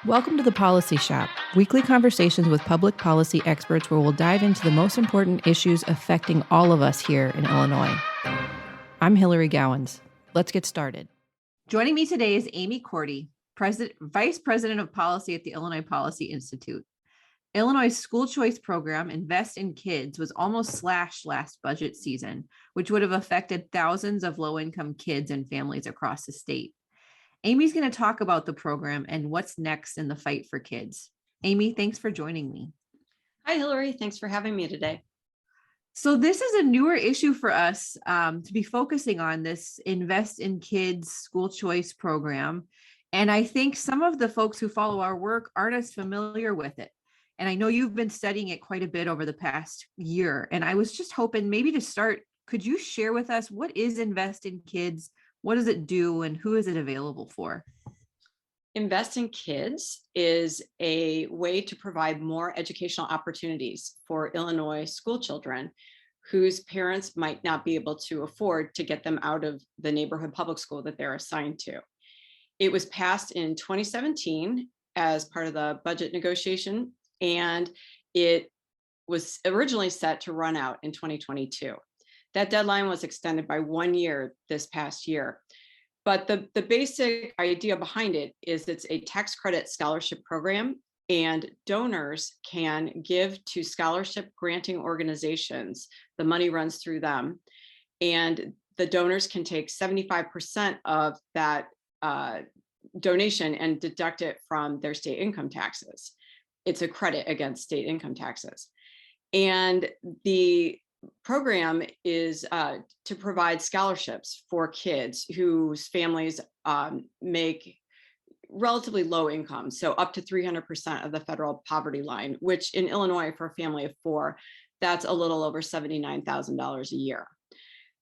Welcome to the Policy Shop, weekly conversations with public policy experts where we'll dive into the most important issues affecting all of us here in Illinois. I'm Hilary Gowins. Let's get started. Joining me today is Amy Korte, Vice President of Policy at the Illinois Policy Institute. Illinois' school choice program, Invest in Kids, was almost slashed last budget season, which would have affected thousands of low-income kids and families across the state. Amy's going to talk about the program and what's next in the fight for kids. Amy, thanks for joining me. Hi, Hilary. Thanks for having me today. So this is a newer issue for us to be focusing on, this Invest in Kids school choice program. And I think some of the folks who follow our work aren't as familiar with it. And I know you've been studying it quite a bit over the past year. And I was just hoping maybe to start, could you share with us what is Invest in Kids? What does it do and who is it available for? Invest in Kids is a way to provide more educational opportunities for Illinois school children whose parents might not be able to afford to get them out of the neighborhood public school that they're assigned to. It was passed in 2017 as part of the budget negotiation, and it was originally set to run out in 2022. That deadline was extended by 1 year this past year. But the basic idea behind it is it's a tax credit scholarship program, and donors can give to scholarship granting organizations. The money runs through them, and the donors can take 75% of that donation and deduct it from their state income taxes. It's a credit against state income taxes. And the program is to provide scholarships for kids whose families make relatively low income, so up to 300% of the federal poverty line, which in Illinois for a family of four, that's a little over $79,000 a year.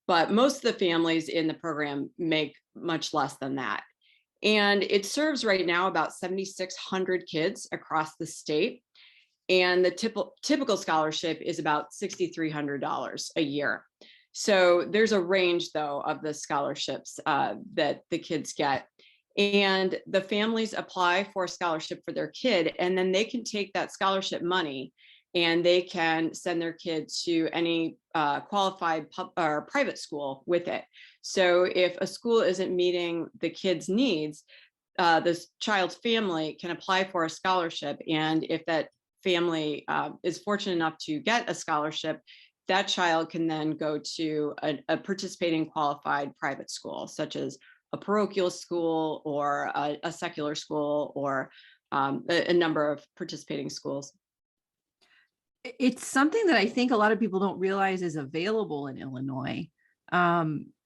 But most of the families in the program make much less than that. And it serves right now about 7,600 kids across the state. And the typical scholarship is about $6,300 a year. So there's a range, though, of the scholarships that the kids get. And the families apply for a scholarship for their kid, and then they can take that scholarship money and they can send their kid to any qualified or private school with it. So if a school isn't meeting the kid's needs, this child's family can apply for a scholarship. And if that family is fortunate enough to get a scholarship, that child can then go to a participating qualified private school, such as a parochial school or a secular school, or a number of participating schools. It's something that I think a lot of people don't realize is available in Illinois.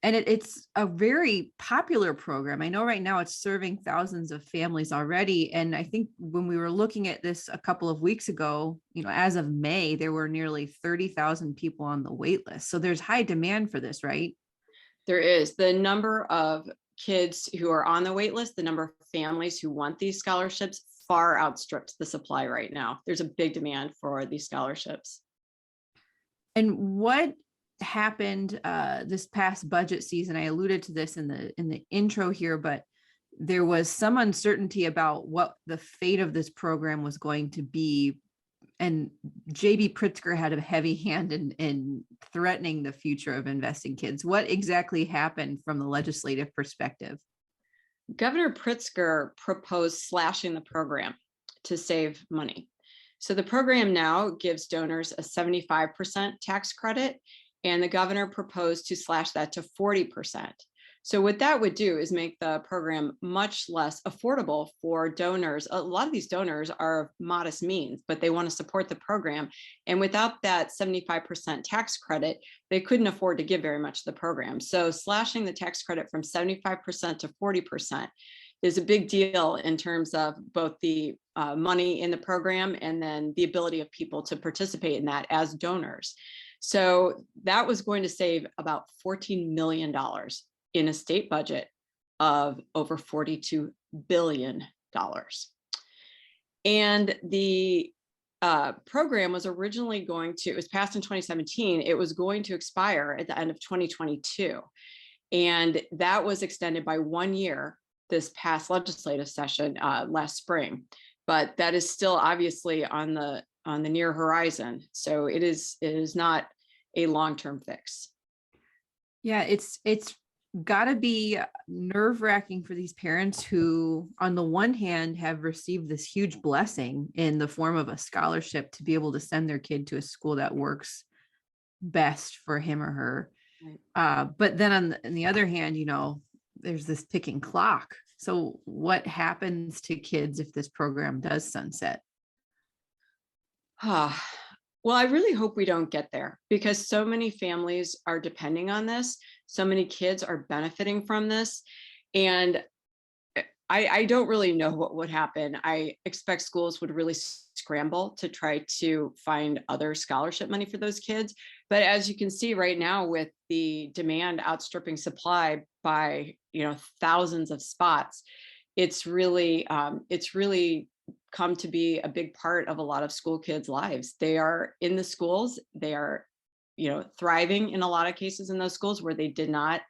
And it's a very popular program. I know right now it's serving thousands of families already. And I think when we were looking at this a couple of weeks ago, as of May, there were nearly 30,000 people on the wait list. So there's high demand for this, right? There is. The number of kids who are on the wait list, the number of families who want these scholarships far outstrips the supply right now. There's a big demand for these scholarships. And what happened this past budget season? I alluded to this in the intro here, but there was some uncertainty about what the fate of this program was going to be. And J.B. Pritzker had a heavy hand in threatening the future of Invest in Kids. What exactly happened from the legislative perspective? Governor Pritzker proposed slashing the program to save money. So the program now gives donors a 75% tax credit, and the governor proposed to slash that to 40%. So what that would do is make the program much less affordable for donors. A lot of these donors are of modest means, but they want to support the program. And without that 75% tax credit, they couldn't afford to give very much to the program. So slashing the tax credit from 75% to 40% is a big deal in terms of both the money in the program and then the ability of people to participate in that as donors. So that was going to save about $14 million in a state budget of over $42 billion. And the program was originally it was passed in 2017. It was going to expire at the end of 2022. And that was extended by 1 year this past legislative session last spring. but that is still obviously on the near horizon. So it is not a long-term fix. Yeah, it's got to be nerve-wracking for these parents who, on the one hand, have received this huge blessing in the form of a scholarship to be able to send their kid to a school that works best for him or her. Right. But then on the other hand, there's this ticking clock. So what happens to kids if this program does sunset? Well, I really hope we don't get there, because so many families are depending on this. So many kids are benefiting from this. And I don't really know what would happen. I expect schools would really scramble to try to find other scholarship money for those kids. But as you can see right now, with the demand outstripping supply by thousands of spots, it's really come to be a big part of a lot of school kids' lives. They are in the schools. They are thriving in a lot of cases in those schools where they did not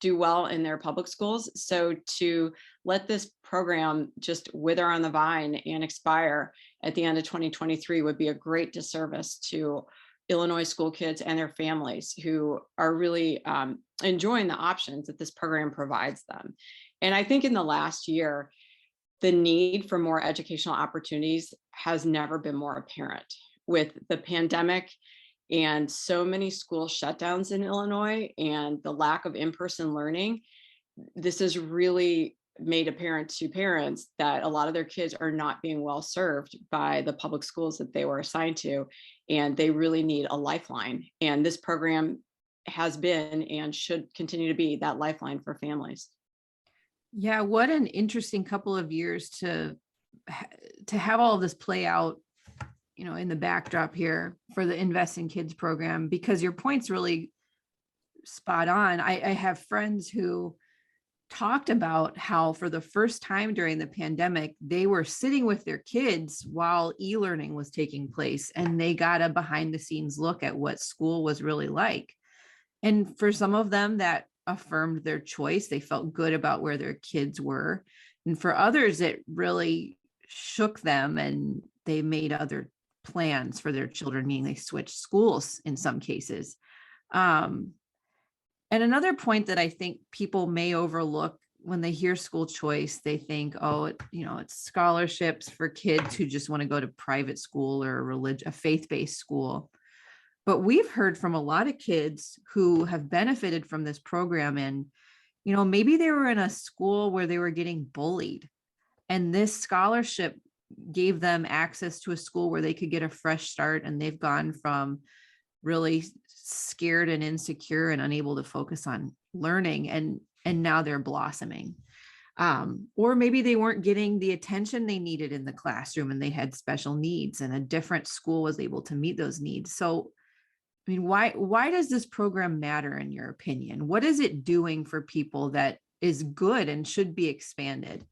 do well in their public schools. So to let this program just wither on the vine and expire at the end of 2023 would be a great disservice to Illinois school kids and their families, who are really enjoying the options that this program provides them. And I think in the last year, the need for more educational opportunities has never been more apparent. With the pandemic and so many school shutdowns in Illinois and the lack of in-person learning, this has really made apparent to parents that a lot of their kids are not being well served by the public schools that they were assigned to, and they really need a lifeline. And this program has been and should continue to be that lifeline for families. Yeah, what an interesting couple of years to have all of this play out, in the backdrop here for the Invest in Kids program, because your point's really spot on. I have friends who talked about how for the first time during the pandemic, they were sitting with their kids while e-learning was taking place, and they got a behind the scenes look at what school was really like. And for some of them, that affirmed their choice. They felt good about where their kids were. And for others, it really shook them, and they made other plans for their children, meaning they switched schools in some cases. And another point that I think people may overlook when they hear school choice, they think, oh, it's scholarships for kids who just want to go to private school or a faith-based school. But we've heard from a lot of kids who have benefited from this program, and maybe they were in a school where they were getting bullied, and this scholarship gave them access to a school where they could get a fresh start, and they've gone from really scared and insecure and unable to focus on learning, and now they're blossoming. Or maybe they weren't getting the attention they needed in the classroom, and they had special needs, and a different school was able to meet those needs. So why does this program matter in your opinion? What is it doing for people that is good and should be expanded?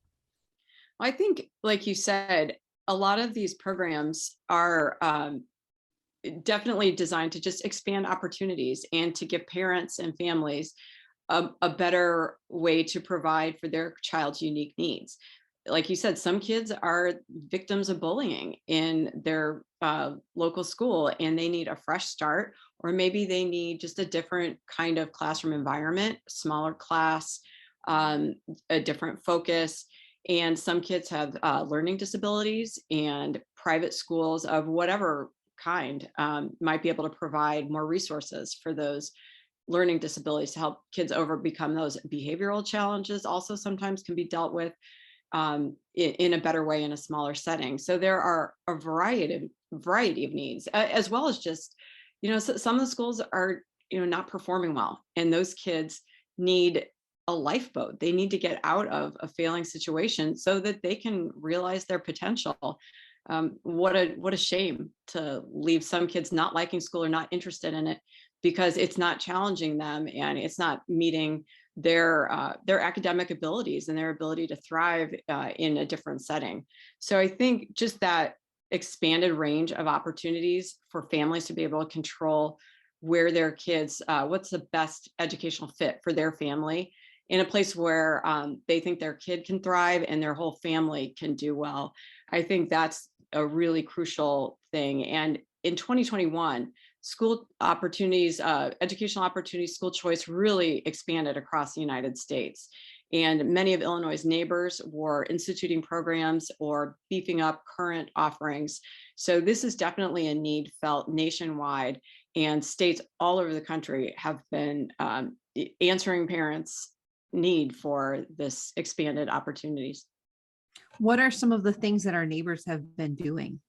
I think, like you said, a lot of these programs are definitely designed to just expand opportunities and to give parents and families a better way to provide for their child's unique needs. Like you said, some kids are victims of bullying in their local school, and they need a fresh start, or maybe they need just a different kind of classroom environment, smaller class, a different focus. And some kids have learning disabilities, and private schools of whatever kind might be able to provide more resources for those learning disabilities to help kids become those behavioral challenges. Also, sometimes can be dealt with in a better way in a smaller setting. So there are a variety of needs, as well as just, some of the schools are, not performing well, and those kids need a lifeboat. They need to get out of a failing situation so that they can realize their potential. What a shame to leave some kids not liking school or not interested in it because it's not challenging them and it's not meeting their academic abilities and their ability to thrive in a different setting. So I think just that expanded range of opportunities for families to be able to control where their kids, what's the best educational fit for their family, in a place where they think their kid can thrive and their whole family can do well. I think that's a really crucial thing. And in 2021, school opportunities, educational opportunities, school choice really expanded across the United States. And many of Illinois' neighbors were instituting programs or beefing up current offerings. So this is definitely a need felt nationwide, and states all over the country have been answering parents' need for this expanded opportunities. What are some of the things that our neighbors have been doing?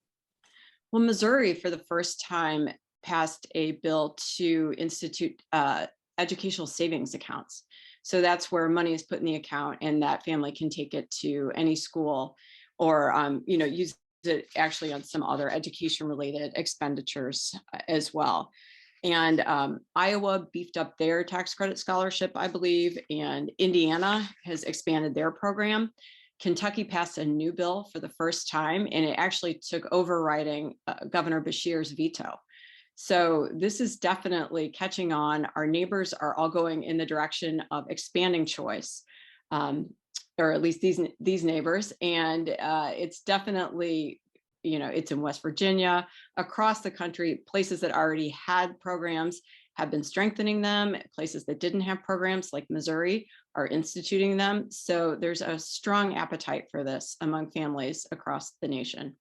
Well, Missouri, for the first time, passed a bill to institute educational savings accounts. So that's where money is put in the account, and that family can take it to any school, or use it actually on some other education-related expenditures as well. And Iowa beefed up their tax credit scholarship, I believe, and Indiana has expanded their program. Kentucky passed a new bill for the first time, and it actually took overriding Governor Beshear's veto. So this is definitely catching on. Our neighbors are all going in the direction of expanding choice, or at least these neighbors. And it's definitely, it's in West Virginia, across the country. Places that already had programs have been strengthening them. Places that didn't have programs, like Missouri, are instituting them. So there's a strong appetite for this among families across the nation.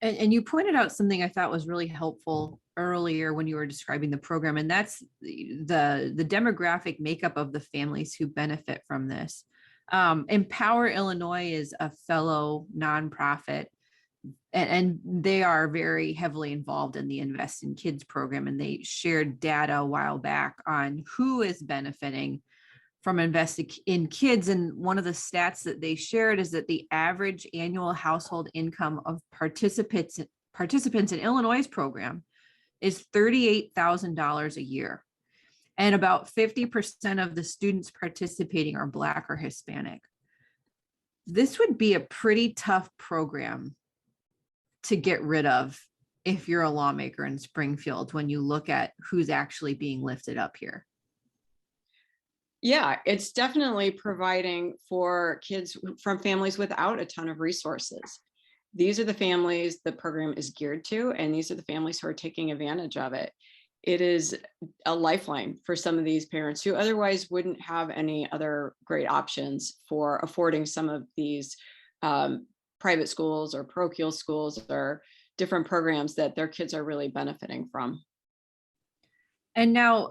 And you pointed out something I thought was really helpful earlier when you were describing the program, and that's the demographic makeup of the families who benefit from this. Empower Illinois is a fellow nonprofit, and they are very heavily involved in the Invest in Kids program, and they shared data a while back on who is benefiting from investing in kids. And one of the stats that they shared is that the average annual household income of participants in Illinois' program is $38,000 a year. And about 50% of the students participating are Black or Hispanic. This would be a pretty tough program to get rid of if you're a lawmaker in Springfield, when you look at who's actually being lifted up here. Yeah, it's definitely providing for kids from families without a ton of resources. These are the families the program is geared to, and these are the families who are taking advantage of it. It is a lifeline for some of these parents who otherwise wouldn't have any other great options for affording some of these private schools or parochial schools or different programs that their kids are really benefiting from. And now,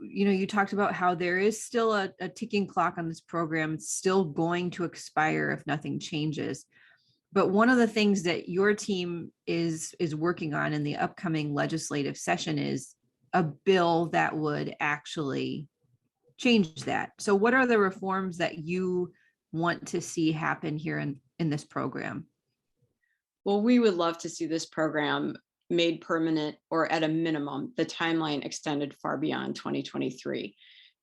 you talked about how there is still a ticking clock on this program. It's still going to expire if nothing changes. But one of the things that your team is working on in the upcoming legislative session is a bill that would actually change that. So what are the reforms that you want to see happen here in this program? Well, we would love to see this program made permanent, or at a minimum, the timeline extended far beyond 2023,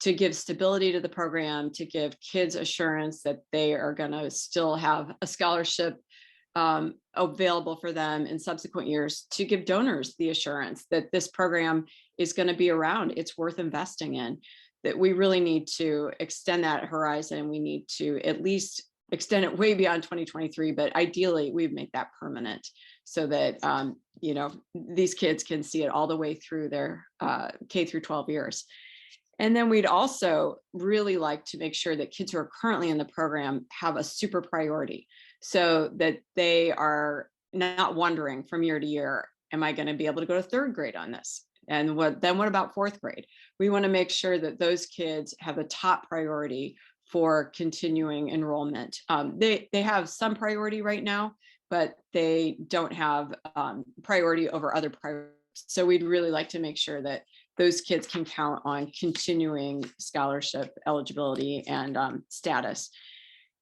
to give stability to the program, to give kids assurance that they are going to still have a scholarship available for them in subsequent years, to give donors the assurance that this program is going to be around, it's worth investing in, that we really need to extend that horizon. We need to at least extend it way beyond 2023, but ideally we'd make that permanent so that these kids can see it all the way through their K through 12 years. And then we'd also really like to make sure that kids who are currently in the program have a super priority, so that they are not wondering from year to year, am I going to be able to go to third grade on this? And what about fourth grade? We want to make sure that those kids have a top priority for continuing enrollment. They have some priority right now, but they don't have priority over other priorities. So we'd really like to make sure that those kids can count on continuing scholarship eligibility and status.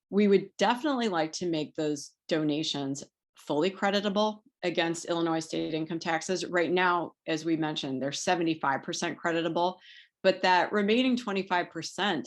We would definitely like to make those donations fully creditable against Illinois state income taxes. Right now, as we mentioned, they're 75% creditable, but that remaining 25%,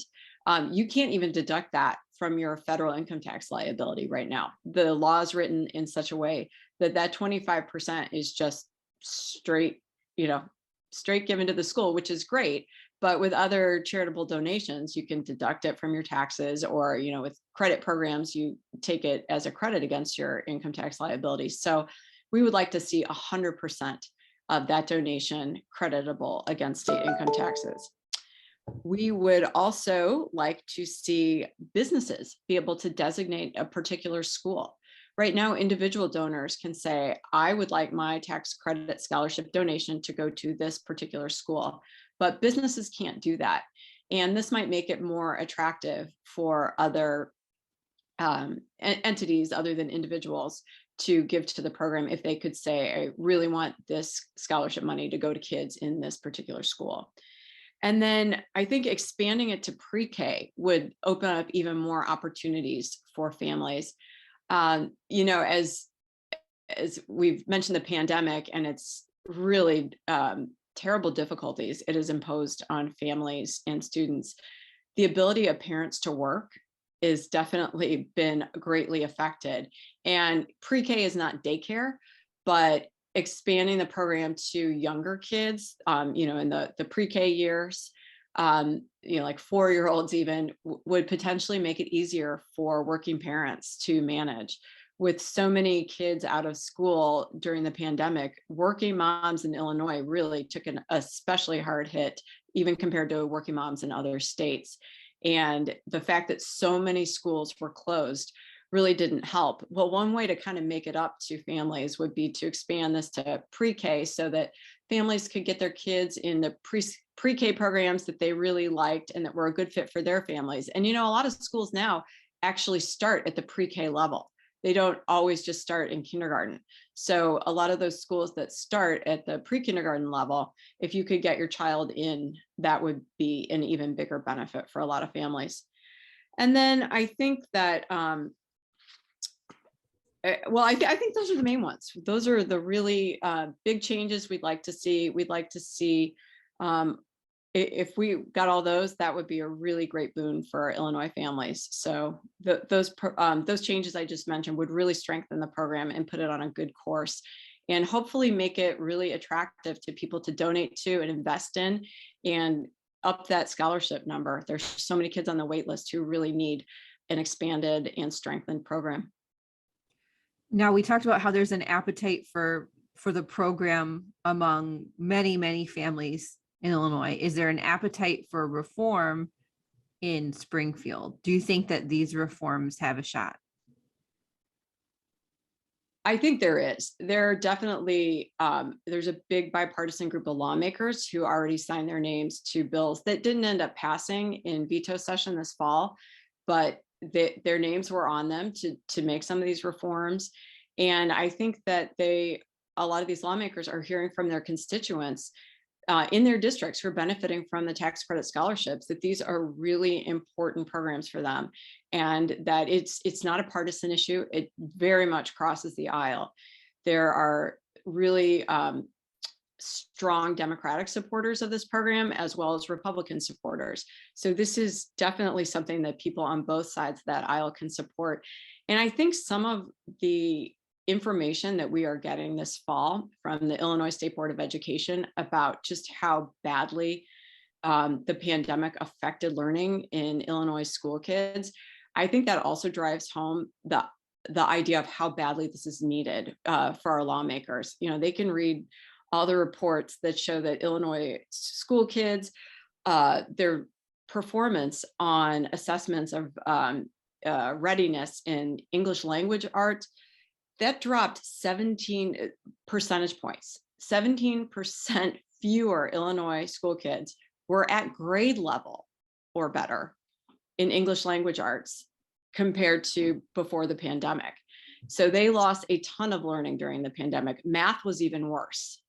you can't even deduct that from your federal income tax liability right now. The law is written in such a way that that 25% is just straight given to the school, which is great, But with other charitable donations, you can deduct it from your taxes, or, with credit programs, you take it as a credit against your income tax liability. So we would like to see 100% of that donation creditable against state income taxes. We would also like to see businesses be able to designate a particular school. Right now, individual donors can say, I would like my tax credit scholarship donation to go to this particular school, but businesses can't do that. And this might make it more attractive for other entities other than individuals to give to the program if they could say, I really want this scholarship money to go to kids in this particular school. And then I think expanding it to pre-K would open up even more opportunities for families. As we've mentioned the pandemic and its really terrible difficulties it has imposed on families and students, the ability of parents to work is definitely been greatly affected. And pre-K is not daycare, but expanding the program to younger kids, in the pre-K years, like 4-year-olds even, would potentially make it easier for working parents to manage. With so many kids out of school during the pandemic, working moms in Illinois really took an especially hard hit, even compared to working moms in other states. And the fact that so many schools were closed really didn't help. Well, one way to kind of make it up to families would be to expand this to pre-K so that families could get their kids in the pre-K programs that they really liked and that were a good fit for their families. And, a lot of schools now actually start at the pre-K level. They don't always just start in kindergarten. So a lot of those schools that start at the pre-kindergarten level, if you could get your child in, that would be an even bigger benefit for a lot of families. And then I think that, I think those are the main ones. Those are the really big changes we'd like to see. We'd like to see, if we got all those, that would be a really great boon for Illinois families. So those changes I just mentioned would really strengthen the program and put it on a good course, and hopefully make it really attractive to people to donate to and invest in, and up that scholarship number. There's so many kids on the wait list who really need an expanded and strengthened program. Now, we talked about how there's an appetite for the program among many, many families in Illinois. Is there an appetite for reform in Springfield? Do you think that these reforms have a shot? I think there is. There are definitely, there's a big bipartisan group of lawmakers who already signed their names to bills that didn't end up passing in veto session this fall, but their names were on them to make some of these reforms. And I think that a lot of these lawmakers are hearing from their constituents in their districts who are benefiting from the tax credit scholarships, that these are really important programs for them, and that it's not a partisan issue. It very much crosses the aisle. There are really strong Democratic supporters of this program, as well as Republican supporters. So this is definitely something that people on both sides of that aisle can support. And I think some of the information that we are getting this fall from the Illinois State Board of Education about just how badly the pandemic affected learning in Illinois school kids, I think that also drives home the idea of how badly this is needed for our lawmakers. They can read all the reports that show that Illinois school kids, their performance on assessments of readiness in English language arts, that dropped 17 percentage points. 17% fewer Illinois school kids were at grade level or better in English language arts compared to before the pandemic. So they lost a ton of learning during the pandemic. Math was even worse.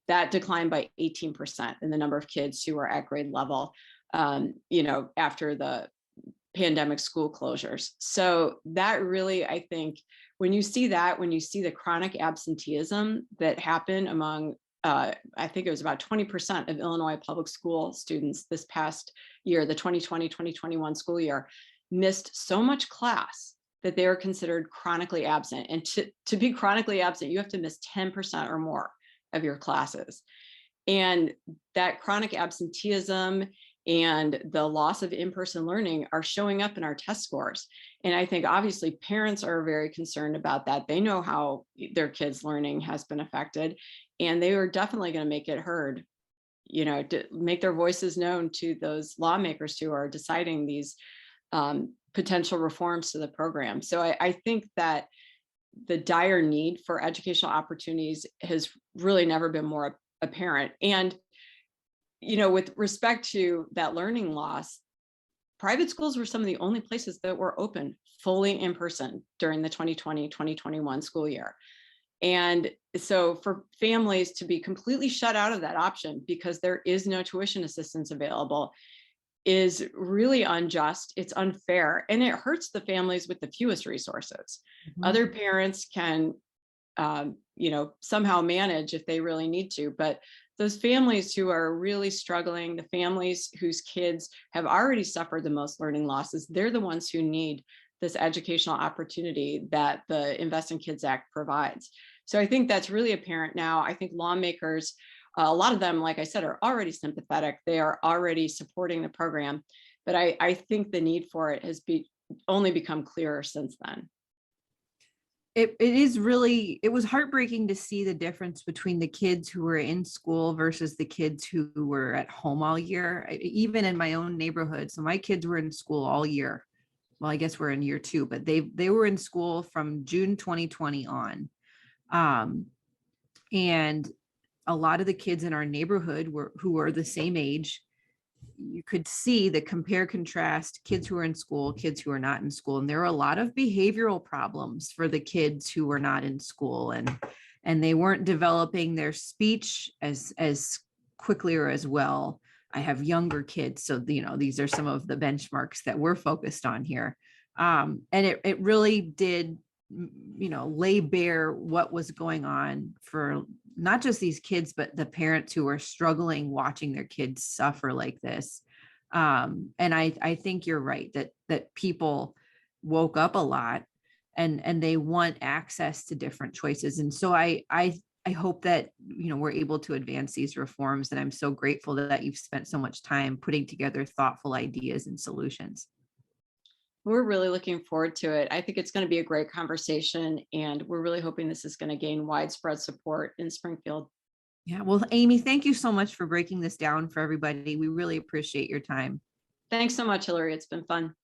That declined by 18% in the number of kids who were at grade level, after the pandemic school closures. So that really, I think, when you see the chronic absenteeism that happened among, I think it was about 20% of Illinois public school students this past year, the 2020-2021 school year, missed so much class that they are considered chronically absent. And to be chronically absent, you have to miss 10% or more of your classes. And that chronic absenteeism and the loss of in-person learning are showing up in our test scores. And I think obviously parents are very concerned about that. They know how their kids' learning has been affected, and they are definitely going to make it heard, to make their voices known to those lawmakers who are deciding these potential reforms to the program. So I think that the dire need for educational opportunities has really never been more apparent. And, with respect to that learning loss, private schools were some of the only places that were open fully in person during the 2020-2021 school year. And so for families to be completely shut out of that option because there is no tuition assistance available is really unjust. It's unfair, and it hurts the families with the fewest resources. Mhm. Other parents can, somehow manage if they really need to, but those families who are really struggling, the families whose kids have already suffered the most learning losses, they're the ones who need this educational opportunity that the Invest in Kids Act provides. So I think that's really apparent now. I think lawmakers, a lot of them, like I said, are already sympathetic. They are already supporting the program. But I think the need for it has only become clearer since then. It was heartbreaking to see the difference between the kids who were in school versus the kids who were at home all year, even in my own neighborhood. So my kids were in school all year. Well, I guess we're in year 2, but they were in school from June 2020 on. And a lot of the kids in our neighborhood who were the same age. You could see the compare contrast, kids who are in school, kids who are not in school. And there were a lot of behavioral problems for the kids who were not in school, and they weren't developing their speech as quickly or as well. I have younger kids, so these are some of the benchmarks that we're focused on here. And it really did, lay bare what was going on for not just these kids, but the parents who are struggling watching their kids suffer like this. And I think you're right that people woke up a lot and they want access to different choices. And so I hope that, we're able to advance these reforms. And I'm so grateful that you've spent so much time putting together thoughtful ideas and solutions. We're really looking forward to it. I think it's going to be a great conversation, and we're really hoping this is going to gain widespread support in Springfield. Yeah. Well, Amy, thank you so much for breaking this down for everybody. We really appreciate your time. Thanks so much, Hilary. It's been fun.